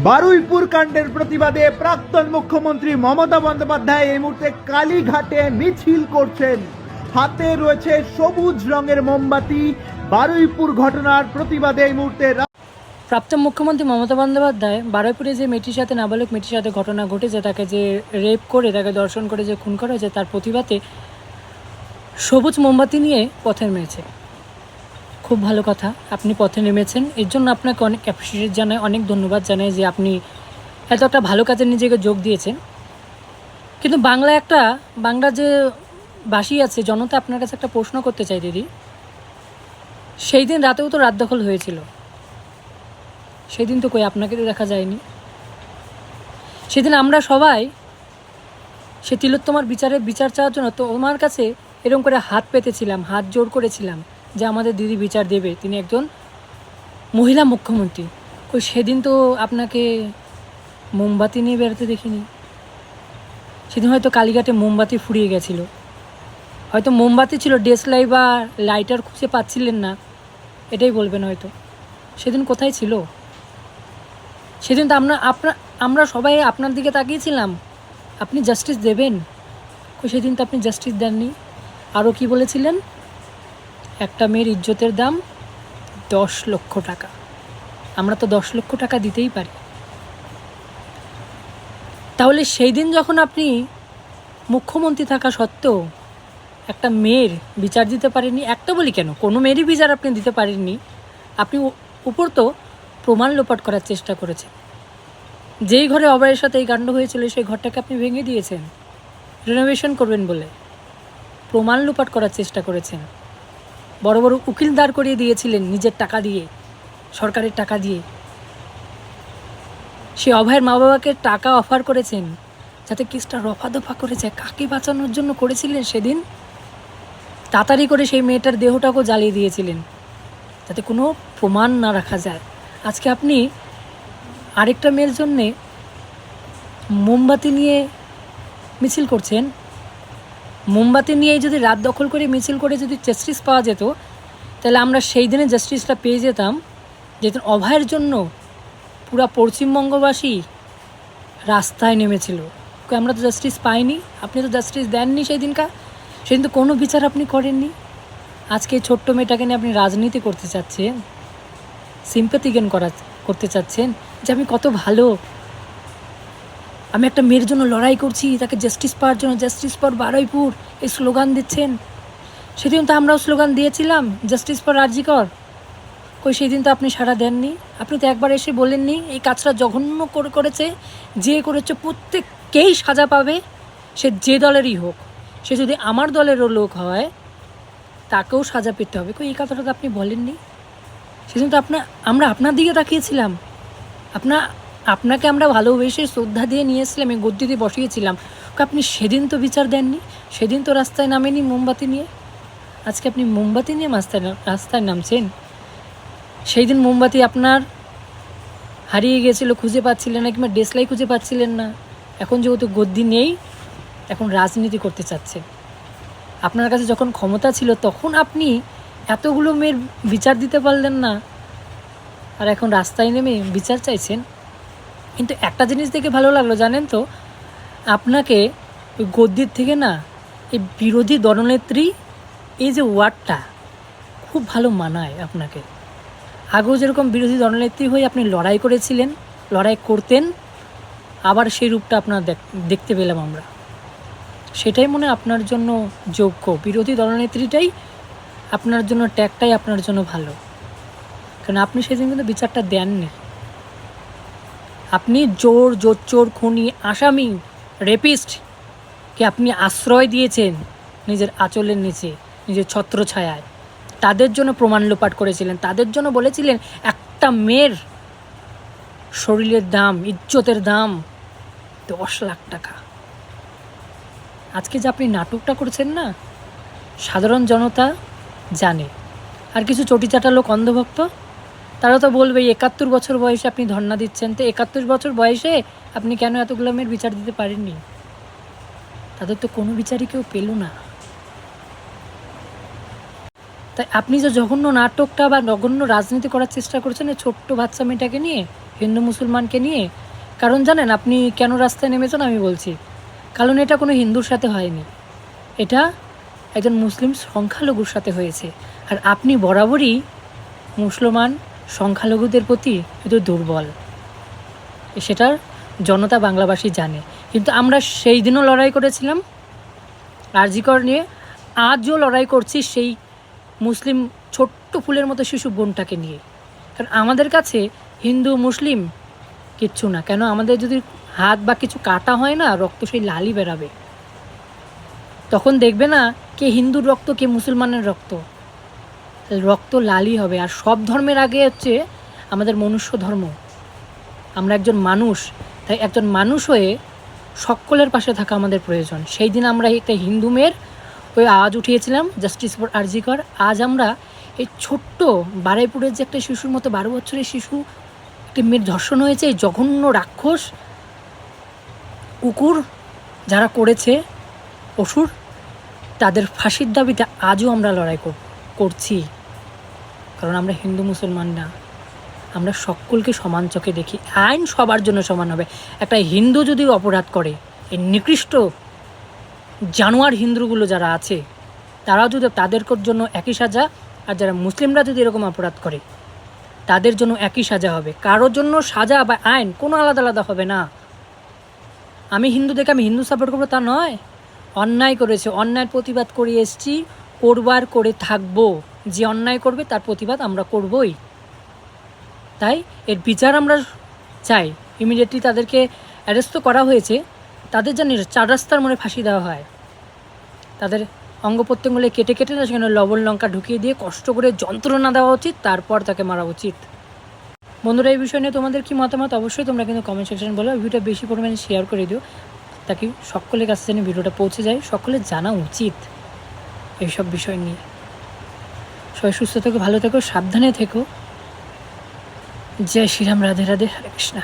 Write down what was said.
বারুইপুর কাণ্ডের প্রতিবাদে প্রাক্তন মুখ্যমন্ত্রী মমতা বন্দ্যোপাধ্যায় এই মুহূর্তে কালীঘাটে মিছিল করছেন। হাতে রয়েছে সবুজ রঙের মোমবাতি। বারুইপুর ঘটনার প্রতিবাদে এই মুহূর্তে প্রাক্তন মুখ্যমন্ত্রী মমতা বন্দ্যোপাধ্যায় বারুইপুরে যে মেয়েটির সাথে নাবালক মেয়েটির সাথে ঘটনা ঘটেছে, তাকে যে রেপ করে তাকে দর্শন করে যে খুন করা হয়েছে, তার প্রতিবাদে সবুজ মোমবাতি নিয়ে পথে নেমেছে। খুব ভালো কথা, আপনি পথে নেমেছেন, এর জন্য আপনাকে অনেক অ্যাপ্রিসিয়েট জানাই, অনেক ধন্যবাদ জানাই যে আপনি এত একটা ভালো কাজে নিজেকে যোগ দিয়েছেন। কিন্তু বাংলা যে বাসী আছে জনতা, আপনার কাছে একটা প্রশ্ন করতে চাই দিদি। সেই দিন রাতেও তো রাত দখল হয়েছিল, সেদিন তো কই আপনাকে তো দেখা যায়নি। সেদিন আমরা সবাই সে তিলোত্তমার বিচার চাওয়ার জন্য তোমার কাছে এরকম করে হাত পেতেছিলাম, হাত জোর করেছিলাম যে আমাদের দিদি বিচার দেবে, তিনি একজন মহিলা মুখ্যমন্ত্রী। কই সেদিন তো আপনাকে মোমবাতি নিয়ে বেরোতে দেখিনি। সেদিন হয়তো কালীঘাটে মোমবাতি ফুরিয়ে গেছিলো, হয়তো মোমবাতি ছিল, ডেসলাই বা লাইটার খুঁজে পাচ্ছিলেন না, এটাই বলবেন হয়তো। সেদিন কোথায় ছিল? সেদিন তো আমরা সবাই আপনার দিকে তাকিয়েছিলাম, আপনি জাস্টিস দেবেন। সেদিন তো আপনি জাস্টিস দেননি। আরও কি বলেছিলেন? একটা মেয়ের ইজ্জতের দাম 10 লক্ষ টাকা। আমরা তো 10 লক্ষ টাকা দিতেই পারি। তাহলে সেই দিন যখন আপনি মুখ্যমন্ত্রী থাকা সত্ত্বেও একটা মেয়ের বিচার দিতে পারেননি, একটা বলি কেন, কোনো মেয়েরই বিচার আপনি দিতে পারেননি, আপনি উপর তো প্রমাণ লোপাট করার চেষ্টা করেছেন। যেই ঘরে অভয়ের সাথে এই কাণ্ড হয়েছিল সেই ঘরটাকে আপনি ভেঙে দিয়েছেন রিনোভেশন করবেন বলে, প্রমাণ লোপাট করার চেষ্টা করেছেন। বড় বড় উকিল দাঁড় করিয়ে দিয়েছিলেন নিজের টাকা দিয়ে, সরকারের টাকা দিয়ে। সে অভয়ের মা বাবাকে টাকা অফার করেছেন যাতে কেসটা রফা দফা করে যায়। কাকে বাঁচানোর জন্য করেছিলেন সেদিন? তাড়াতাড়ি করে সেই মেয়েটার দেহটাকেও জ্বালিয়ে দিয়েছিলেন যাতে কোনো প্রমাণ না রাখা যায়। আজকে আপনি আরেকটা মেয়ের জন্যে মোমবাতি নিয়ে মিছিল করছেন। মোমবাতি নিয়েই যদি রাত দখল করে মিছিল করে যদি জাস্টিস পাওয়া যেত, তাহলে আমরা সেই দিনে জাস্টিসটা পেয়ে যেতাম। যেদিন অভয়ের জন্য পুরা পশ্চিমবঙ্গবাসী রাস্তায় নেমেছিল, আমরা তো জাস্টিস পাইনি, আপনি তো জাস্টিস দেননি সেদিন তো কোনো বিচার আপনি করেননি। আজকে ছোট্ট মেয়েটাকে নিয়ে আপনি রাজনীতি করতে চাচ্ছেন, সিম্প্যাথি গেইন করতে চাচ্ছেন যে আমি কত ভালো, আমি একটা মেয়ের জন্য লড়াই করছি, তাকে জাস্টিস পাওয়ার জন্য, জাস্টিস ফর বারুইপুর এই স্লোগান দিচ্ছেন। সেদিন তো আমরাও স্লোগান দিয়েছিলাম জাস্টিস ফর আরজি কর। সেই দিন তো আপনি সাড়া দেননি। আপনি তো একবার এসে বলেননি এই কাজটা জঘন্য করেছে, যে করেছে প্রত্যেককেই সাজা পাবে, সে যে দলেরই হোক, সে যদি আমার দলেরও লোক হয় তাকেও সাজা পেতে হবে। এই কথাটা তো আপনি বলেননি। সেদিন তো আমরা আপনার দিকে তাকিয়েছিলাম, আপনাকে আমরা ভালোবেসে শ্রদ্ধা দিয়ে নিয়েছিলাম, এই গদ্দিতে বসিয়েছিলাম। আপনি সেদিন তো বিচার দেননি, সেদিন তো রাস্তায় নামেনি মোমবাতি নিয়ে। আজকে আপনি মোমবাতি নিয়ে রাস্তায় নামছেন। সেই দিন মোমবাতি আপনার হারিয়ে গেছিলো, খুঁজে পাচ্ছিলেন না, কিংবা ডেসলাই খুঁজে পাচ্ছিলেন না। এখন যেহেতু গদ্দি নেই, এখন রাজনীতি করতে চাচ্ছে। আপনার কাছে যখন ক্ষমতা ছিল তখন আপনি এতগুলো মেয়ের বিচার দিতে পারলেন না, আর এখন রাস্তায় নেমে বিচার চাইছেন। কিন্তু একটা জিনিস দেখে ভালো লাগলো জানেন তো, আপনাকে ওই গদ্দির থেকে না এই বিরোধী দলনেত্রী এই যে ওয়ার্ডটা খুব ভালো মানায় আপনাকে। আগেও যেরকম বিরোধী দলনেত্রী হয়ে আপনি লড়াই করেছিলেন, লড়াই করতেন, আবার সেই রূপটা আপনার দেখতে পেলাম আমরা। সেটাই মনে আপনার জন্য যোগ্য, বিরোধী দলনেত্রীটাই আপনার জন্য, ট্যাগটাই আপনার জন্য ভালো। কারণ আপনি সেদিন কিন্তু বিচারটা দেননি। আপনি জোচ্চোর, খুনি, আসামি, রেপিস্টকে আপনি আশ্রয় দিয়েছেন নিজের আঁচলের নিচে, নিজের ছত্রছায়ায়। তাদের জন্য প্রমাণ লোপাট করেছিলেন, তাদের জন্য বলেছিলেন একটা মেয়ের শরীরের দাম, ইজ্জতের দাম 10 লাখ টাকা। আজকে যে আপনি নাটকটা করছেন না, সাধারণ জনতা জানে। আর কিছু চটিচাটা লোক, অন্ধভক্ত, তারা তো বলবে 71 বছর বয়সে আপনি ধর্ণা দিচ্ছেন, তো 71 বছর বয়সে আপনি কেন এতগুলো মেয়ের বিচার দিতে পারেননি? তাদের তো কোনো বিচারই কেউ পেল না। তাই আপনি যে জঘন্য নাটকটা বা জঘন্য রাজনীতি করার চেষ্টা করছেন ছোট্ট বাচ্চা মেয়েটাকে নিয়ে, হিন্দু মুসলমানকে নিয়ে। কারণ জানেন আপনি কেন রাস্তায় নেমেছেন আমি বলছি। কারণ এটা কোনো হিন্দুর সাথে হয়নি, এটা একজন মুসলিম সংখ্যালঘুর সাথে হয়েছে। আর আপনি বরাবরই মুসলমান সংখ্যালঘুদের প্রতি একটু দুর্বল, সেটার জনতা বাংলাবাসী জানে। কিন্তু আমরা সেই দিনও লড়াই করেছিলাম আরজি কর নিয়ে, আজও লড়াই করছি সেই মুসলিম ছোট্ট ফুলের মতো শিশু বোনটাকে নিয়ে। কারণ আমাদের কাছে হিন্দু মুসলিম কিচ্ছু না, কেন আমাদের যদি হাত বা কিছু কাটা হয় না, রক্ত সেই লালই বেরাবে। তখন দেখবে না কে হিন্দুর রক্ত কে মুসলমানের রক্ত, রক্ত লালই হবে। আর সব ধর্মের আগে হচ্ছে আমাদের মনুষ্য ধর্ম। আমরা একজন মানুষ, তাই একজন মানুষ হয়ে সকলের পাশে থাকা আমাদের প্রয়োজন। সেই দিন আমরা একটা হিন্দু মেয়ের ওই আওয়াজ উঠিয়েছিলাম, জাস্টিস ফর আরজি কর। আজ আমরা এই ছোট্ট বারুইপুরের যে একটা শিশুর মতো 12 বছরের শিশু, একটি মেয়ের ধর্ষণ হয়েছে, এই জঘন্য রাক্ষস কুকুর যারা করেছে, অসুর, তাদের ফাঁসির দাবিতে আজও আমরা লড়াই করছি। কারণ আমরা হিন্দু মুসলমান না, আমরা সকলকে সমান চোখে দেখি। আইন সবার জন্য সমান হবে। একটা হিন্দু যদি অপরাধ করে, এই নিকৃষ্ট জানোয়ার হিন্দুগুলো যারা আছে তারাও যদি, তাদের জন্য একই সাজা। আর যারা মুসলিমরা যদি এরকম অপরাধ করে তাদের জন্য একই সাজা হবে। কারোর জন্য সাজা বা আইন কোনো আলাদা আলাদা হবে না। আমি হিন্দু দেখে আমি হিন্দু সাপোর্ট করবো তা নয়। অন্যায় করেছে, অন্যায়ের প্রতিবাদ করে এসেছি, করবার করে থাকবো। যে অন্যায় করবে তার প্রতিবাদ আমরা করবই। তাই এর বিচার আমরা চাই। ইমিডিয়েটলি তাদেরকে অ্যারেস্ট তো করা হয়েছে, তাদের যেন 4 রাস্তার মোড়ে ফাঁসি দেওয়া হয়। তাদের অঙ্গ প্রত্যঙ্গগুলো কেটে কেটে না, সেখানে লবণ লঙ্কা ঢুকিয়ে দিয়ে কষ্ট করে যন্ত্রণা দেওয়া উচিত, তারপর তাকে মারা উচিত। বন্ধুরা, এই বিষয় নিয়ে তোমাদের কি মতামত অবশ্যই তোমরা কিন্তু কমেন্ট সেকশনে বলো। ভিডিওটা বেশি পরিমাণে শেয়ার করে দিও, তাকে সকলের কাছে যেন ভিডিওটা পৌঁছে যায়। সকলের জানা উচিত এইসব বিষয় নিয়ে। সবাই সুস্থ থেকো, ভালো থেকো, সাবধানে থেকো। জয় শ্রীরাম, রাধে রাধে, হরে কৃষ্ণা।